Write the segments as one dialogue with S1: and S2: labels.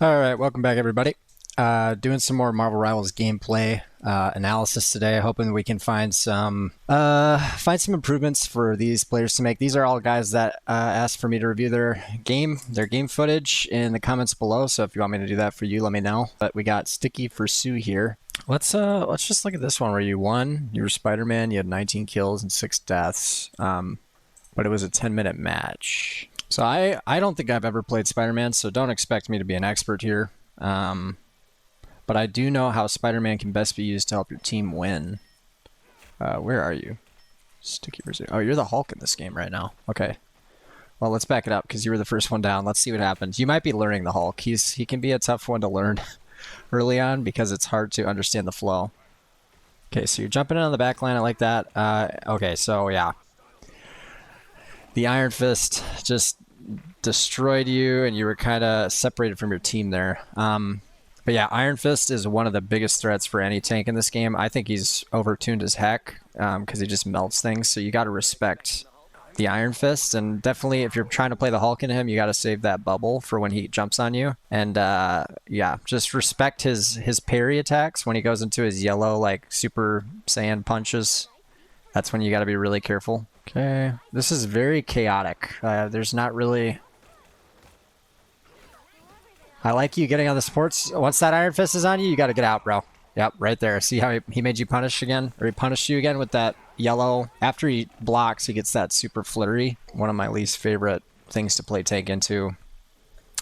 S1: Alright, welcome back everybody. Doing some more Marvel Rivals gameplay analysis today, hoping we can find some improvements for these players to make. These are all guys that asked for me to review their game footage in the comments below, so if you want me to do that for you, let me know. But we got StickyForSue here. Let's just look at this one where you won. You were Spider-Man, you had 19 kills and 6 deaths, but it was a 10-minute match. So I don't think I've ever played Spider-Man, so don't expect me to be an expert here. But I do know how Spider-Man can best be used to help your team win. Where are you? StickyForSue. Oh, you're the Hulk in this game right now. Okay. Well, let's back it up because you were the first one down. Let's see what happens. You might be learning the Hulk. He can be a tough one to learn early on because it's hard to understand the flow. Okay, so you're jumping in on the back line. I like that. Okay, so yeah. The Iron Fist just destroyed you, and you were kind of separated from your team there. But yeah, Iron Fist is one of the biggest threats for any tank in this game. I think he's overtuned as heck because he just melts things. So you got to respect the Iron Fist, and definitely if you're trying to play the Hulk into him, you got to save that bubble for when he jumps on you. And yeah, just respect his parry attacks when he goes into his yellow like Super Saiyan punches. That's when you got to be really careful. Okay, this is very chaotic. There's not really... I like you getting on the supports. Once that Iron Fist is on you, you got to get out, bro. Yep, right there. See how he made you punish again? Or he punished you again with that yellow. After he blocks, he gets that super flurry. One of my least favorite things to play tank into.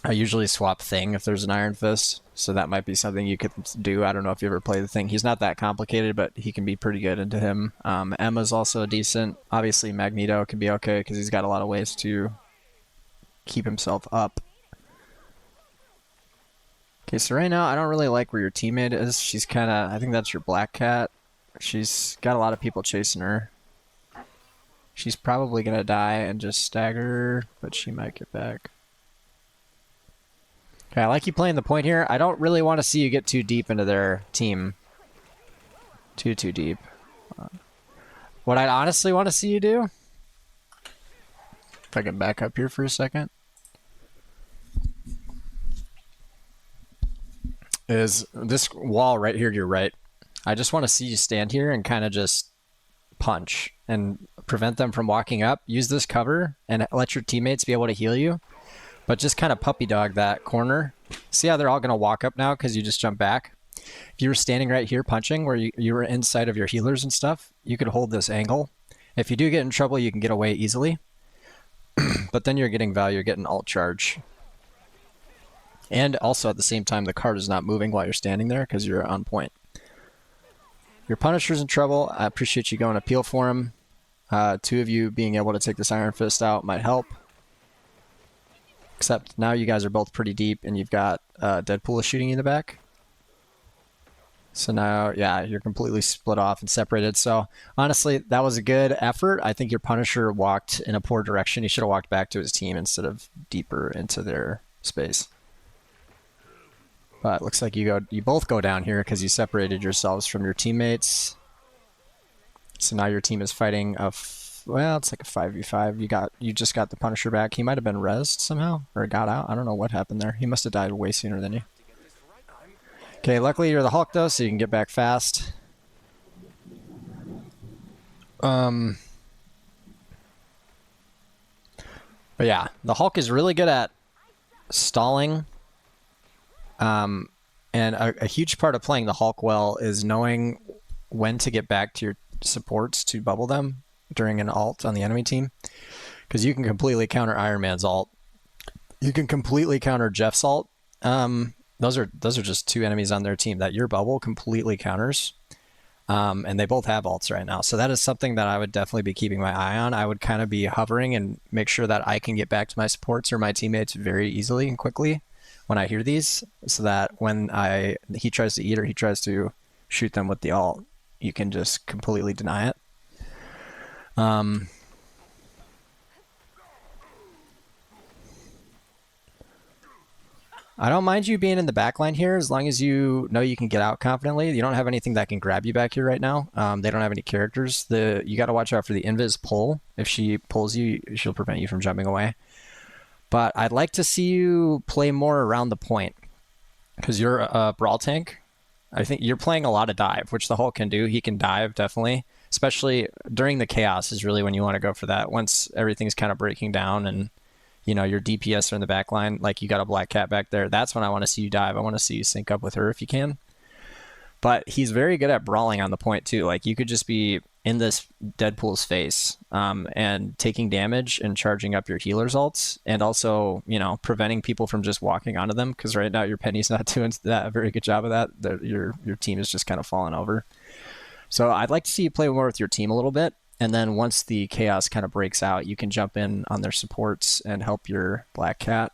S1: I usually swap Thing if there's an Iron Fist. So that might be something you could do. I don't know if you ever play the Thing. He's not that complicated, but he can be pretty good into him. Emma's also decent. Obviously, Magneto can be okay because he's got a lot of ways to keep himself up. Okay, so right now, I don't really like where your teammate is. She's kind of... I think that's your Black Cat. She's got a lot of people chasing her. She's probably going to die and just stagger, but she might get back. Okay, I like you playing the point here. I don't really want to see you get too deep into their team. Too deep. What I'd honestly want to see you do... If I can back up here for a second. Is this wall right here to your right. I just want to see you stand here and kind of just punch and prevent them from walking up. Use this cover and let your teammates be able to heal you. But just kind of puppy dog that corner. See how they're all going to walk up now because you just jump back? If you were standing right here punching where you were inside of your healers and stuff, you could hold this angle. If you do get in trouble, you can get away easily. But then you're getting value, you're getting alt charge. And also at the same time, the card is not moving while you're standing there because you're on point. Your Punisher's in trouble. I appreciate you going to peel for him. Two of you being able to take this Iron Fist out might help. Except now you guys are both pretty deep and you've got Deadpool shooting you in the back. So now, yeah, you're completely split off and separated. So honestly, that was a good effort. I think your Punisher walked in a poor direction. He should have walked back to his team instead of deeper into their space. But it looks like you both go down here because you separated yourselves from your teammates. So now your team is fighting well, it's like a 5v5. You just got the Punisher back. He might have been rezzed somehow or got out. I don't know what happened there. He must have died way sooner than you. Okay, luckily you're the Hulk though, so you can get back fast. But yeah, the Hulk is really good at stalling. And a huge part of playing the Hulk well is knowing when to get back to your supports to bubble them during an ult on the enemy team. Because you can completely counter Iron Man's ult. You can completely counter Jeff's ult. Those are just two enemies on their team that your bubble completely counters. And they both have ults right now. So that is something that I would definitely be keeping my eye on. I would kind of be hovering and make sure that I can get back to my supports or my teammates very easily and quickly when I hear these, so that when he tries to eat or he tries to shoot them with the ult, you can just completely deny it. I don't mind you being in the back line here as long as you know you can get out confidently. You don't have anything that can grab you back here right now. They don't have any characters. You got to watch out for the invis pull. If she pulls you, she'll prevent you from jumping away. But I'd like to see you play more around the point. because you're a brawl tank. I think you're playing a lot of dive, which the Hulk can do. He can dive definitely, especially during the chaos is really when you want to go for that. Once everything's kind of breaking down and your DPS are in the back line, like you got a black cat back there. That's when I want to see you dive. I want to see you sync up with her if you can. But he's very good at brawling on the point too. Like you could just be in this Deadpool's face and taking damage and charging up your healer's ults, and also preventing people from just walking onto them, because right now your Penny's not doing a very good job of that. Your team is just kind of falling over. So I'd like to see you play more with your team a little bit, and then once the chaos kind of breaks out, you can jump in on their supports and help your black cat.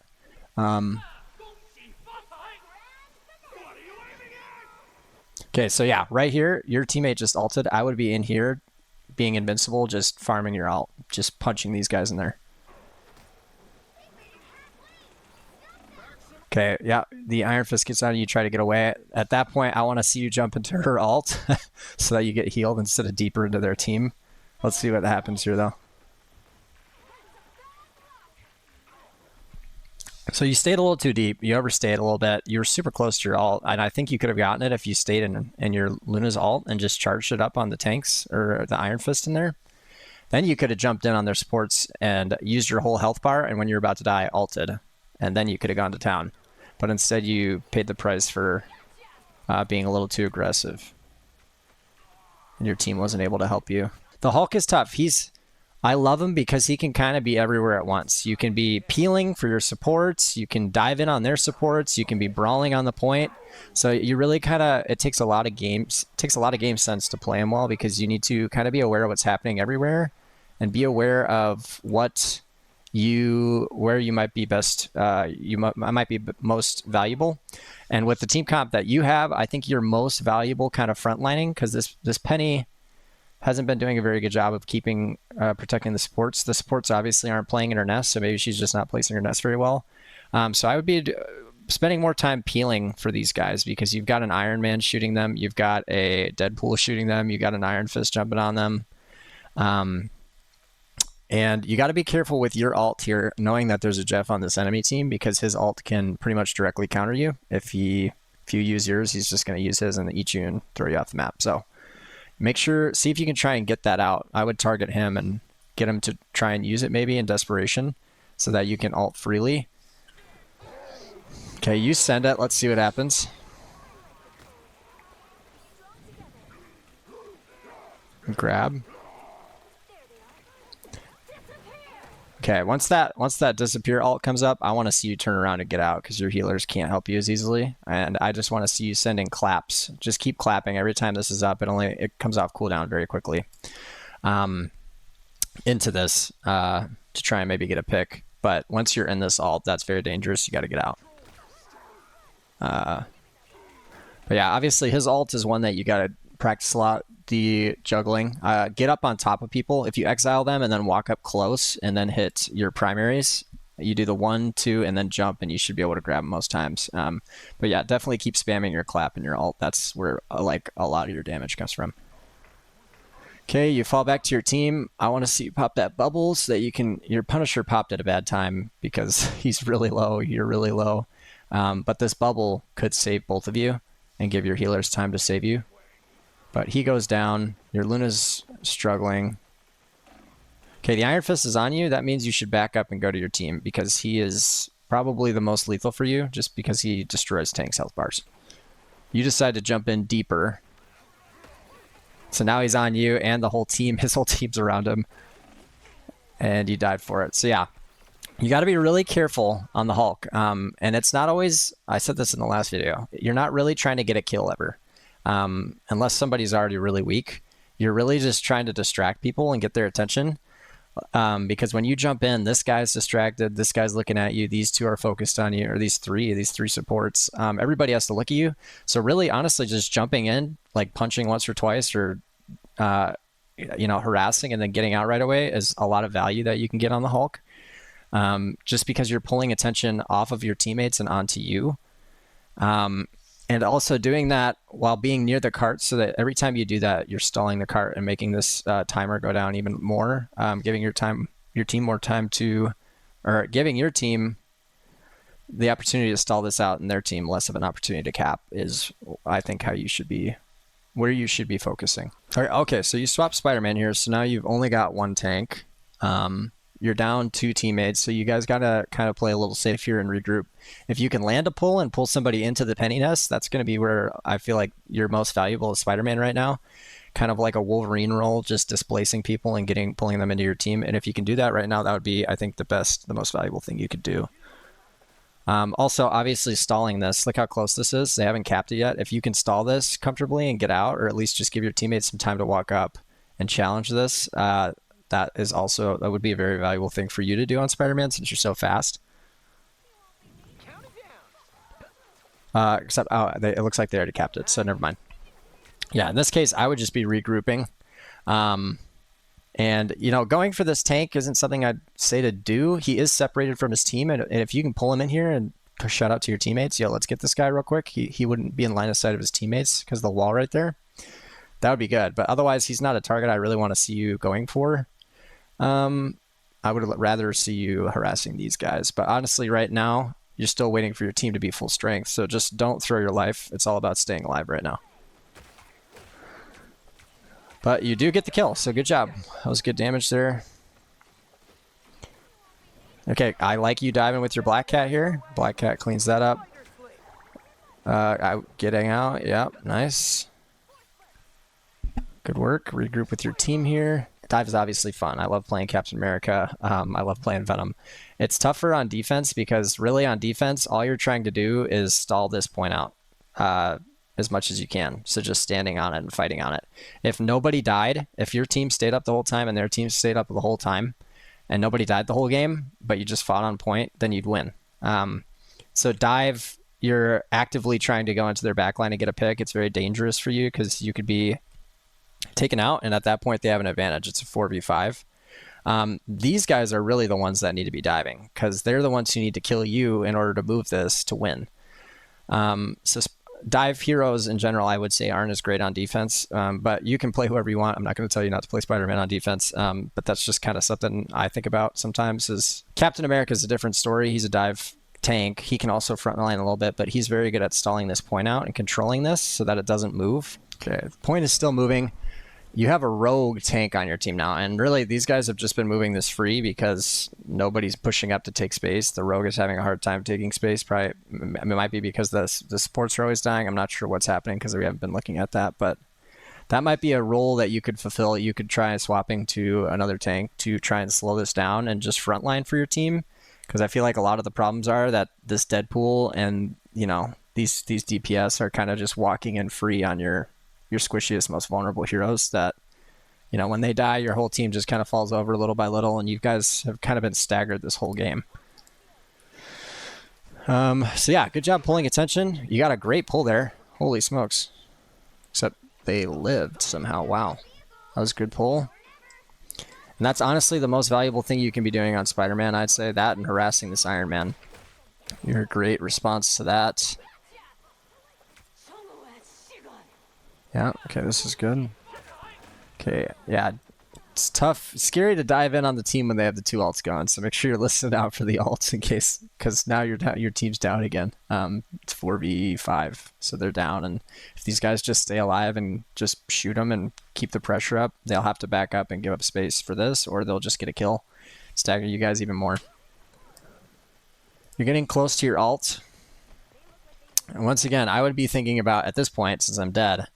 S1: Okay, so yeah, right here, your teammate just ulted. I would be in here being invincible, just farming your ult, just punching these guys in there. Okay, yeah, the Iron Fist gets on you, try to get away. At that point, I want to see you jump into her ult so that you get healed instead of deeper into their team. Let's see what happens here, though. So you stayed a little too deep. You overstayed a little bit. You were super close to your ult, and I think you could have gotten it if you stayed in your Luna's ult and just charged it up on the tanks or the Iron Fist in there. Then you could have jumped in on their supports and used your whole health bar, and when you're about to die, ulted. And then you could have gone to town. But instead you paid the price for being a little too aggressive. And your team wasn't able to help you. The Hulk is tough. I love him because he can kind of be everywhere at once. You can be peeling for your supports. You can dive in on their supports. You can be brawling on the point. So you really it takes a lot of game sense to play him well, because you need to kind of be aware of what's happening everywhere and be aware of where you might be best, might be most valuable. And with the team comp that you have, I think you're most valuable kind of frontlining, because this Penny hasn't been doing a very good job of protecting the supports. The supports obviously aren't playing in her nest, so maybe she's just not placing her nest very well. So I would be spending more time peeling for these guys, because you've got an Iron Man shooting them, you've got a Deadpool shooting them, you've got an Iron Fist jumping on them. And you got to be careful with your ult here, knowing that there's a Jeff on this enemy team, because his ult can pretty much directly counter you. If you use yours, he's just going to use his and eat you and throw you off the map. So see if you can try and get that out. I would target him and get him to try and use it maybe in desperation so that you can ult freely. Okay, you send it. Let's see what happens. Grab. Okay, once that disappear ult comes up, I want to see you turn around and get out, because your healers can't help you as easily. And I just want to see you sending claps. Just keep clapping every time this is up. It comes off cooldown very quickly into this to try and maybe get a pick. But once you're in this ult, that's very dangerous. You got to get out. But yeah, obviously his ult is one that you got to practice a lot. The juggling, get up on top of people. If you exile them and then walk up close and then hit your primaries, you do the 1, 2, and then jump, and you should be able to grab them most times. But yeah, definitely keep spamming your clap and your ult. That's where a lot of your damage comes from. Okay, you fall back to your team. I want to see you pop that bubble so that your Punisher popped at a bad time because he's really low, you're really low. But this bubble could save both of you and give your healers time to save you. But he goes down. Your Luna's struggling. Okay, the Iron Fist is on you. That means you should back up and go to your team, because he is probably the most lethal for you, just because he destroys tanks' health bars. You decide to jump in deeper. So now he's on you and the whole team. His whole team's around him. And you dive for it. So yeah, you got to be really careful on the Hulk. And it's not always, I said this in the last video, you're not really trying to get a kill ever. Unless somebody's already really weak, you're really just trying to distract people and get their attention. Because when you jump in, this guy's distracted, this guy's looking at you, these two are focused on you, or these three supports. Everybody has to look at you. So really, honestly, just jumping in, like punching once or twice, or harassing and then getting out right away is a lot of value that you can get on the Hulk. Just because you're pulling attention off of your teammates and onto you. And also doing that while being near the cart, so that every time you do that, you're stalling the cart and making this timer go down even more, giving your team more time to, or giving your team the opportunity to stall this out and their team less of an opportunity to cap is, I think, how you should be, where you should be focusing. All right, okay, so you swap Spider-Man here, so now you've only got one tank. You're down 2 teammates, so you guys gotta kind of play a little safe here and regroup. If you can land a pull and pull somebody into the penny nest, that's gonna be where I feel like you're most valuable as Spider-Man right now. Kind of like a Wolverine role, just displacing people and pulling them into your team. And if you can do that right now, that would be, I think, the most valuable thing you could do. Also, obviously, stalling this. Look how close this is. They haven't capped it yet. If you can stall this comfortably and get out, or at least just give your teammates some time to walk up and challenge this, that would be a very valuable thing for you to do on Spider-Man since you're so fast. Except, it looks like they already capped it, so never mind. Yeah, in this case, I would just be regrouping. And, you know, going for this tank isn't something I'd say to do. He is separated from his team, and if you can pull him in here and shout out to your teammates, yo, let's get this guy real quick. He wouldn't be in line of sight of his teammates because of the wall right there. That would be good. But otherwise, he's not a target I really want to see you going for. I would rather see you harassing these guys. But honestly, right now, you're still waiting for your team to be full strength. So just don't throw your life. It's all about staying alive right now. But you do get the kill, so good job. That was good damage there. Okay, I like you diving with your Black Cat here. Black Cat cleans that up. Getting out, yep, nice. Good work. Regroup with your team here. Dive is obviously fun. I love playing Captain America. I love playing Venom. It's tougher on defense because really on defense, all you're trying to do is stall this point out as much as you can. So just standing on it and fighting on it. If nobody died, if your team stayed up the whole time and their team stayed up the whole time and nobody died the whole game, but you just fought on point, then you'd win. So dive, you're actively trying to go into their backline and get a pick. It's very dangerous for you because you could be taken out, and at that point they have an advantage. It's a 4v5. These guys are really the ones that need to be diving because they're the ones who need to kill you in order to move this to win. So dive heroes in general, I would say, aren't as great on defense, but you can play whoever you want. I'm not going to tell you not to play Spider-Man on defense, but that's just kind of something I think about sometimes. Is Captain America is a different story. He's a dive tank. He can also frontline a little bit, but he's very good at stalling this point out and controlling this so that it doesn't move. Okay, the point is still moving. You have a rogue tank on your team now, and really these guys have just been moving this free because nobody's pushing up to take space. The rogue is having a hard time taking space. Probably, it might be because the supports are always dying. I'm not sure what's happening because we haven't been looking at that, but that might be a role that you could fulfill. You could try swapping to another tank to try and slow this down and just frontline for your team, because I feel like a lot of the problems are that this Deadpool and, you know, these DPS are kind of just walking in free on your squishiest, most vulnerable heroes that, you know, when they die, your whole team just kind of falls over little by little, and you guys have kind of been staggered this whole game. So yeah, good job pulling attention. You got a great pull there. Holy smokes. Except they lived somehow. Wow. That was a good pull. And that's honestly the most valuable thing you can be doing on Spider-Man. I'd say that and harassing this Iron Man. You're a great response to that. Yeah, okay, this is good. Okay, yeah, it's tough. It's scary to dive in on the team when they have the 2 ults going, so make sure you're listening out for the ults in case, because now your team's down again. It's 4v5, so they're down, and if these guys just stay alive and just shoot them and keep the pressure up, they'll have to back up and give up space for this, or they'll just get a kill. Stagger you guys even more. You're getting close to your ult. And once again, I would be thinking about, at this point, since I'm dead,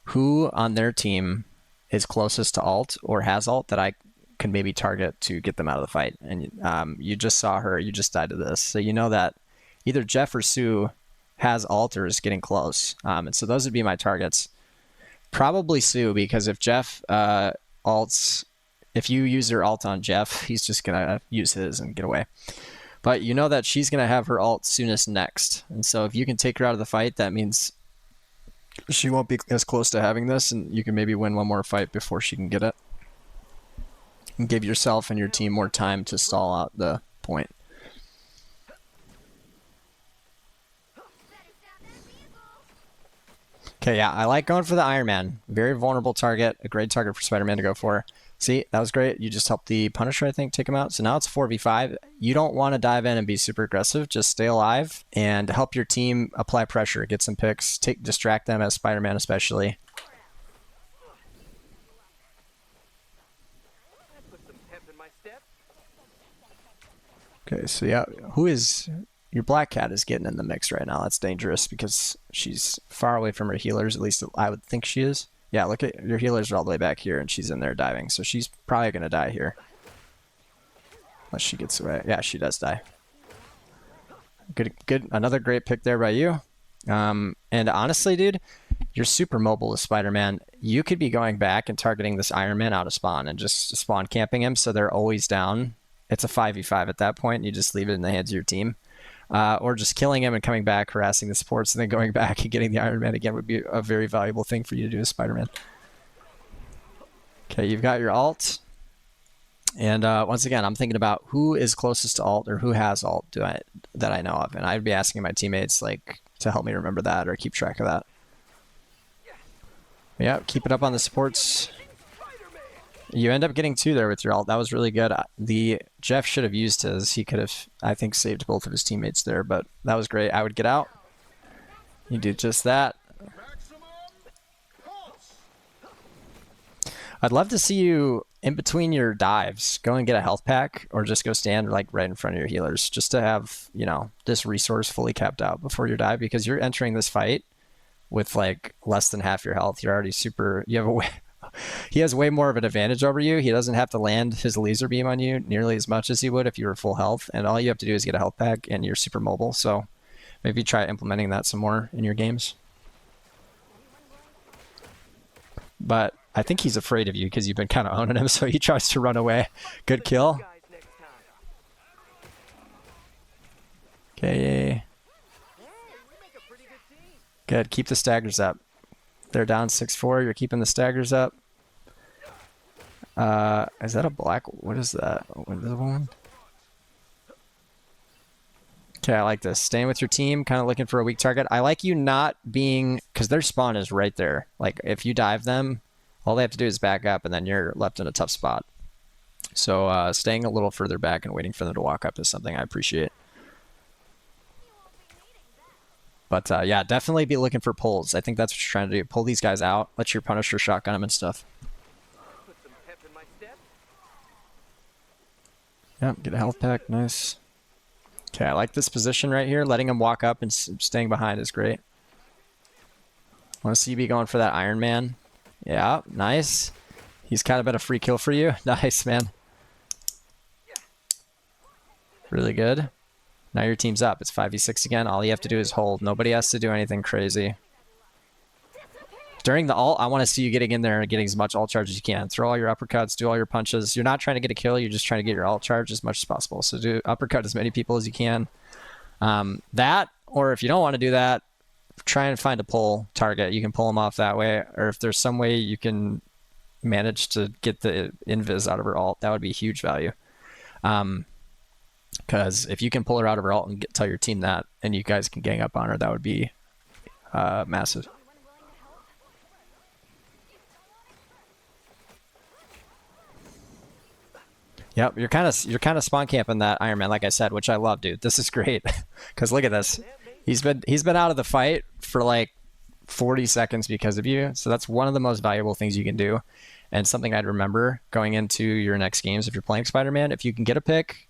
S1: who on their team is closest to ult or has ult that I can maybe target to get them out of the fight. And you just saw her, you just died to this. So you know that either Jeff or Sue has ult or is getting close. And so those would be my targets. Probably Sue, because if Jeff ults, if you use your ult on Jeff, he's just going to use his and get away. But you know that she's going to have her ult soonest next. And so if you can take her out of the fight, that means she won't be as close to having this, and you can maybe win one more fight before she can get it. And give yourself and your team more time to stall out the point. Okay, yeah, I like going for the Iron Man. Very vulnerable target, a great target for Spider-Man to go for. See, that was great. You just helped the Punisher, I think, take him out. So now it's 4v5. You don't want to dive in and be super aggressive. Just stay alive and help your team apply pressure, get some picks, distract them as Spider-Man especially. Okay, so yeah, your Black Cat is getting in the mix right now. That's dangerous because she's far away from her healers. At least I would think she is. Yeah, look at your healers are all the way back here, and she's in there diving. So she's probably going to die here. Unless she gets away. Yeah, she does die. Good. Another great pick there by you. And honestly, dude, you're super mobile with Spider-Man. You could be going back and targeting this Iron Man out of spawn and just spawn camping him so they're always down. It's a 5v5 at that point. And you just leave it in the hands of your team. Or just killing him and coming back, harassing the supports, and then going back and getting the Iron Man again would be a very valuable thing for you to do as Spider-Man. Okay, you've got your ult. And once again, I'm thinking about who is closest to ult or who has ult that I know of. And I'd be asking my teammates like to help me remember that or keep track of that. Yeah, keep it up on the supports. You end up getting 2 there with your ult. That was really good. The Jeff should have used his. He could have, I think, saved both of his teammates there, but that was great. I would get out. You did just that. I'd love to see you in between your dives go and get a health pack or just go stand like right in front of your healers just to have, you know, this resource fully capped out before your dive because you're entering this fight with like less than half your health. You're already super, you have a way. He has way more of an advantage over you. He doesn't have to land his laser beam on you nearly as much as he would if you were full health. And all you have to do is get a health pack and you're super mobile. So maybe try implementing that some more in your games. But I think he's afraid of you because you've been kind of owning him. So he tries to run away. Good kill. Okay. Good. Keep the staggers up. They're down 6-4. You're keeping the staggers up. Is that a black? What is that? Invisible one? Okay, I like this. Staying with your team, kind of looking for a weak target. I like you not being, because their spawn is right there. Like, if you dive them, all they have to do is back up, and then you're left in a tough spot. So staying a little further back and waiting for them to walk up is something I appreciate. But yeah, definitely be looking for pulls. I think that's what you're trying to do. Pull these guys out. Let your Punisher shotgun them and stuff. Yep, get a health pack. Nice. Okay, I like this position right here. Letting him walk up and staying behind is great. Want to see you be going for that Iron Man. Yeah, nice. He's kind of been a free kill for you. Nice, man. Really good. Now your team's up. It's 5v6 again. All you have to do is hold. Nobody has to do anything crazy. During the ult, I want to see you getting in there and getting as much ult charge as you can. Throw all your uppercuts, do all your punches. You're not trying to get a kill. You're just trying to get your ult charge as much as possible. So do uppercut as many people as you can. That, or if you don't want to do that, try and find a pull target. You can pull them off that way. Or if there's some way you can manage to get the invis out of her ult, that would be huge value. Because if you can pull her out of her ult and tell your team that, and you guys can gang up on her, that would be massive. Yep, you're kind of spawn camping that Iron Man, like I said, which I love, dude. This is great. Because look at this, he's been out of the fight for like 40 seconds because of you. So that's one of the most valuable things you can do, and something I'd remember going into your next games if you're playing Spider-Man. If you can get a pick,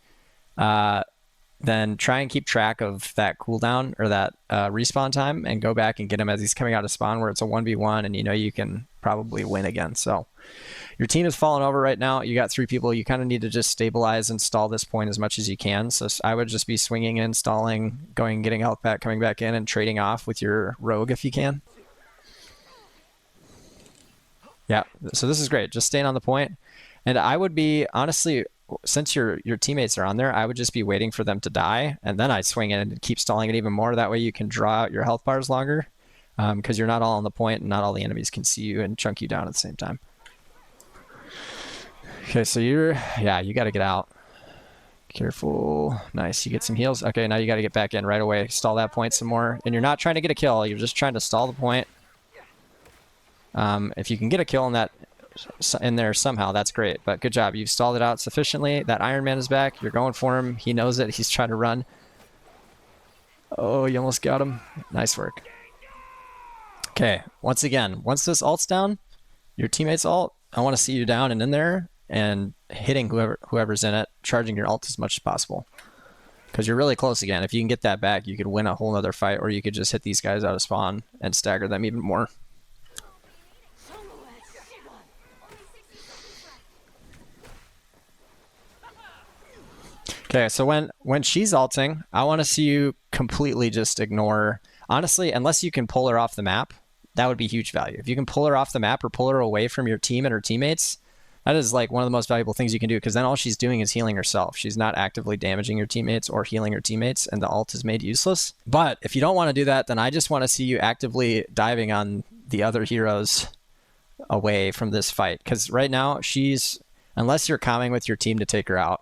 S1: then try and keep track of that cooldown or that respawn time and go back and get him as he's coming out of spawn where it's a 1v1 and you know you can probably win again. So your team is falling over right now. You got 3 people. You kind of need to just stabilize and stall this point as much as you can. So I would just be swinging in, stalling, going, getting health back, coming back in, and trading off with your rogue if you can. Yeah, so this is great. Just staying on the point. And I would be, honestly, since your teammates are on there, I would just be waiting for them to die, and then I'd swing in and keep stalling it even more. That way you can draw out your health bars longer, because you're not all on the point and not all the enemies can see you and chunk you down at the same time. Okay, so you got to get out. Careful. Nice, you get some heals. Okay, now you got to get back in right away. Stall that point some more. And you're not trying to get a kill, you're just trying to stall the point. If you can get a kill in that in there somehow. That's great. But good job. You've stalled it out sufficiently. That Iron Man is back. You're going for him. He knows it. He's trying to run. Oh, you almost got him. Nice work. Okay, once again, once this ult's down, your teammate's ult, I want to see you down and in there and hitting whoever's in it, charging your ult as much as possible. Because you're really close again. If you can get that back, you could win a whole other fight, or you could just hit these guys out of spawn and stagger them even more. Okay, so when she's ulting, I want to see you completely just ignore. Honestly, unless you can pull her off the map, that would be huge value. If you can pull her off the map or pull her away from your team and her teammates, that is like one of the most valuable things you can do, because then all she's doing is healing herself. She's not actively damaging your teammates or healing her teammates, and the ult is made useless. But if you don't want to do that, then I just want to see you actively diving on the other heroes away from this fight. Because right now, unless you're calming with your team to take her out,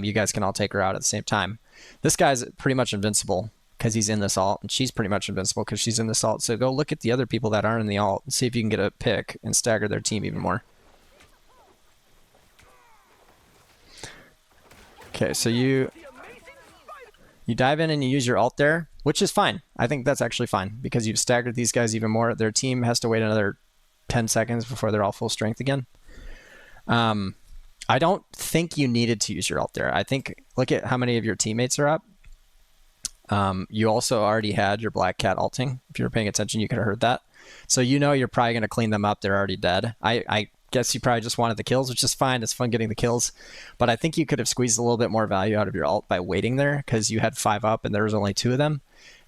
S1: you guys can all take her out at the same time. This guy's pretty much invincible because he's in this ult, and she's pretty much invincible because she's in this ult. So go look at the other people that aren't in the ult and see if you can get a pick and stagger their team even more. Okay, so you dive in and you use your ult there, which is fine. I think that's actually fine because you've staggered these guys even more. Their team has to wait another 10 seconds before they're all full strength again. I don't think you needed to use your ult there. I think, look at how many of your teammates are up. You also already had your Black Cat ulting. If you were paying attention, you could have heard that. So you know you're probably going to clean them up. They're already dead. I guess you probably just wanted the kills, which is fine. It's fun getting the kills. But I think you could have squeezed a little bit more value out of your ult by waiting there, because you had 5 up and there was only 2 of them.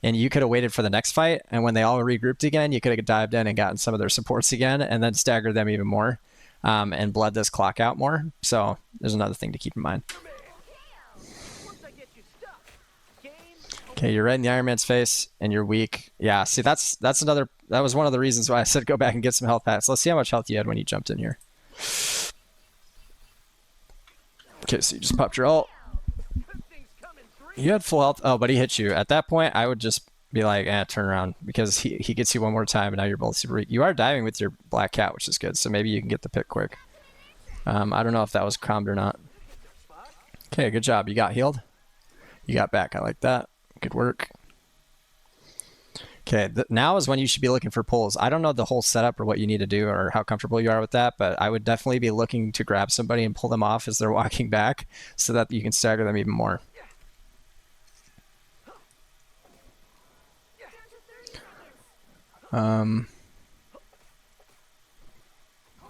S1: And you could have waited for the next fight, and when they all regrouped again, you could have dived in and gotten some of their supports again and then staggered them even more. And bled this clock out more. So there's another thing to keep in mind. Okay, you're right in the Iron Man's face and you're weak. Yeah, see, that was one of the reasons why I said go back and get some health packs. Let's see how much health you had when you jumped in here. Okay, so you just popped your ult. You had full health. Oh, but he hit you. At that point, I would just be like, turn around, because he gets you one more time and now you're both super weak. You are diving with your Black Cat, which is good, so maybe you can get the pick quick. I don't know if that was calmed or not. Okay, good job. You got healed. You got back. I like that. Good work. Okay, now is when you should be looking for pulls. I don't know the whole setup or what you need to do or how comfortable you are with that, but I would definitely be looking to grab somebody and pull them off as they're walking back so that you can stagger them even more.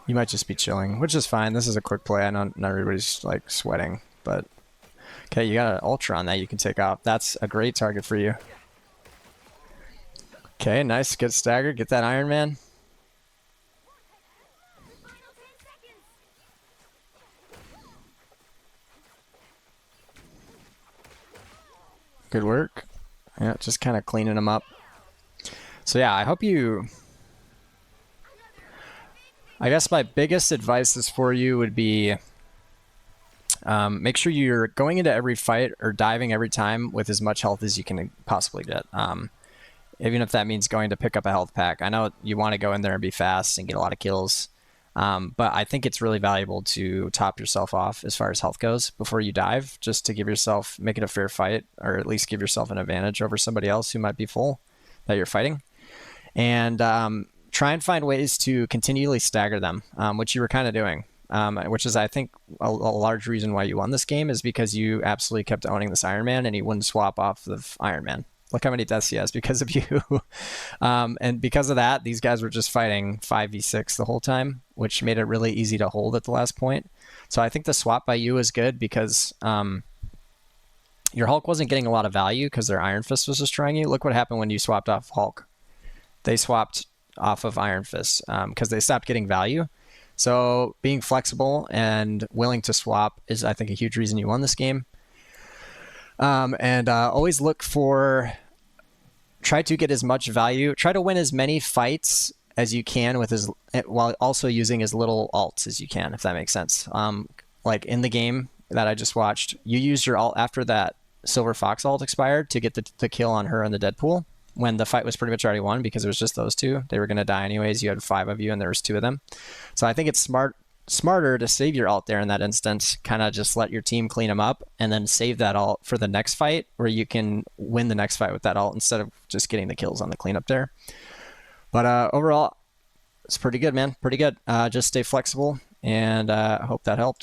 S1: You might just be chilling, which is fine. This is a quick play. I know not everybody's like sweating, but okay, you got an Ultra on that you can take off. That's a great target for you. Okay, nice. Get staggered. Get that Iron Man. Good work. Yeah, just kind of cleaning them up. So yeah, I hope you... I guess my biggest advice is for you would be make sure you're going into every fight or diving every time with as much health as you can possibly get. Even if that means going to pick up a health pack. I know you want to go in there and be fast and get a lot of kills, but I think it's really valuable to top yourself off as far as health goes before you dive, just to give yourself, make it a fair fight, or at least give yourself an advantage over somebody else who might be full that you're fighting. And try and find ways to continually stagger them, which you were kind of doing, which is, I think, a large reason why you won this game is because you absolutely kept owning this Iron Man and he wouldn't swap off of Iron Man. Look how many deaths he has because of you. And because of that, these guys were just fighting 5v6 the whole time, which made it really easy to hold at the last point. So I think the swap by you is good because your Hulk wasn't getting a lot of value because their Iron Fist was destroying you. Look what happened when you swapped off Hulk. They swapped off of Iron Fist because they stopped getting value. So being flexible and willing to swap is, I think, a huge reason you won this game. And always look for, try to get as much value, try to win as many fights as you can with while also using as little ults as you can, if that makes sense. Like in the game that I just watched, you used your ult after that Silver Fox ult expired to get the kill on her in the Deadpool when the fight was pretty much already won because it was just those two. They were going to die anyways. You had 5 of you and there was 2 of them. So I think it's smarter to save your ult there in that instance, kind of just let your team clean them up and then save that ult for the next fight where you can win the next fight with that ult instead of just getting the kills on the cleanup there. But overall, it's pretty good, man. Pretty good. Just stay flexible, and I hope that helped.